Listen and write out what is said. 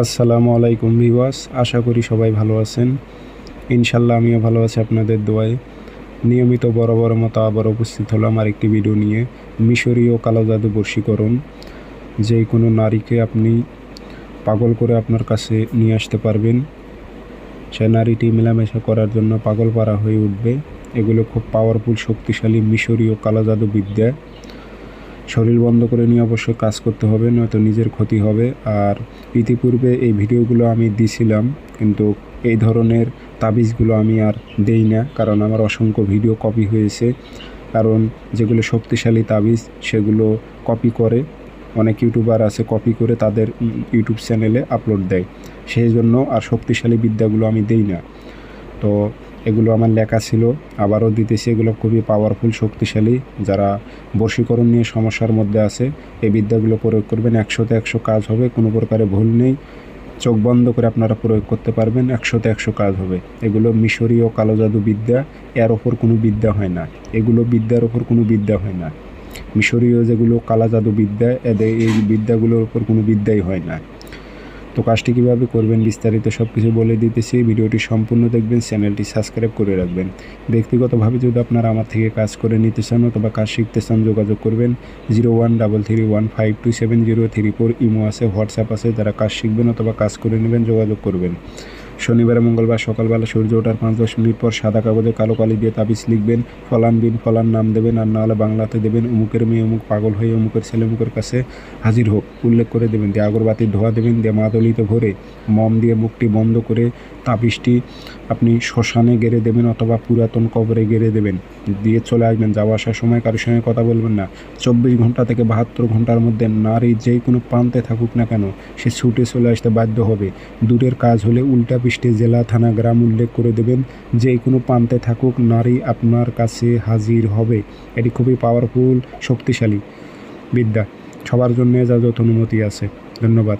আসসালামু আলাইকুম ভিউয়ার্স, আশা করি সবাই ভালো আছেন। ইনশাল্লাহ আমিও ভালো আছি আপনাদের দোয়ায়। নিয়মিত বড় মতো আবার উপস্থিত হলাম আরেকটি ভিডিও নিয়ে। মিশরীয় কালো জাদু বশীকরণ, যে কোনো নারীকে আপনি পাগল করে আপনার কাছে নিয়ে আসতে পারবেন। সে নারীটি মেলামেশা করার জন্য পাগল পারা হয়ে উঠবে। এগুলো খুব পাওয়ারফুল, শক্তিশালী মিশরীয় কালো জাদু বিদ্যা। শরীর বন্ধ করে নিয়ে অবশ্যই কাজ করতে হবে, নয়তো নিজের ক্ষতি হবে। আর ইতিপূর্বে এই ভিডিওগুলো আমি দিছিলাম, কিন্তু এই ধরনের তাবিজগুলো আমি আর দেই না, কারণ আমার অসংখ্য ভিডিও কপি হয়েছে। কারণ যেগুলো শক্তিশালী তাবিজ সেগুলো কপি করে অনেক ইউটিউবার আছে, কপি করে তাদের ইউটিউব চ্যানেলে আপলোড দেয়। সেই জন্য আর শক্তিশালী বিদ্যাগুলো আমি দেই না। তো এগুলো আমার লেখা ছিল, আবারও দিতেছি। এগুলো খুবই পাওয়ারফুল, শক্তিশালী। যারা বশীকরণ নিয়ে সমস্যার মধ্যে আছে, এই বিদ্যাগুলো প্রয়োগ করবেন, 100তে 100 কাজ হবে, কোনো প্রকারে ভুল নেই। চোখ বন্ধ করে আপনারা প্রয়োগ করতে পারবেন, 100তে 100 কাজ হবে। এগুলো মিশরীয় কালো জাদু বিদ্যা, এর ওপর কোনো বিদ্যা হয় না। এগুলো বিদ্যার ওপর কোনো বিদ্যা হয় না। মিশরীয় যেগুলো কালো জাদু বিদ্যা, এই বিদ্যাগুলোর ওপর কোনো বিদ্যাই হয় না। তো কাজটি কীভাবে করবেন বিস্তারিত সব কিছু বলে দিতেছি। ভিডিওটি সম্পূর্ণ দেখবেন, চ্যানেলটি সাবস্ক্রাইব করে রাখবেন। ব্যক্তিগতভাবে যদি আপনারা আমার থেকে কাজ করে নিতে চান অথবা কাজ শিখতে চান, যোগাযোগ করবেন 0133152703 ইমো আছে, হোয়াটসঅ্যাপ আছে। যারা কাজ শিখবেন অথবা কাজ করে নেবেন যোগাযোগ করবেন। শনিবার মঙ্গলবার সকালবেলা সূর্য ওঠার 5-10 মিনিট পর সাদা কাগজে কালো কালি দিয়ে তাবিজ লিখবেন। ফলান বিন ফলান নাম দেবেন, আর নাহলে বাংলাতে দেবেন অমুকের মেয়ে অমুক পাগল হয়ে অমুকের ছেলে অমুকের কাছে হাজির হোক, উল্লেখ করে দেবেন। দিয়ে আগরবাতির ধোয়া দেবেন, দিয়ে মাদলিতে ভরে মম দিয়ে মুখটি বন্ধ করে তাবিজটি আপনি শ্মশানে গেড়ে দেবেন অথবা পুরাতন কবরে গেড়ে দেবেন। দিয়ে চলে আসবেন। যাওয়া আসার সময় কারোর সঙ্গে কথা বলবেন না। 24 ঘন্টা থেকে 72 ঘন্টার মধ্যে নারী যেই কোনো প্রান্তে থাকুক না কেন, সে ছুটে চলে আসতে বাধ্য হবে। দূরের কাজ হলে উল্টা পৃষ্ঠে জেলা থানা গ্রাম উল্লেখ করে দেবেন। যেই কোনো প্রান্তে থাকুক, নারী আপনার কাছে হাজির হবে। এটি খুবই পাওয়ারফুল, শক্তিশালী বিদ্যা। সবার জন্য এজাজত অনুমতি আছে। ধন্যবাদ।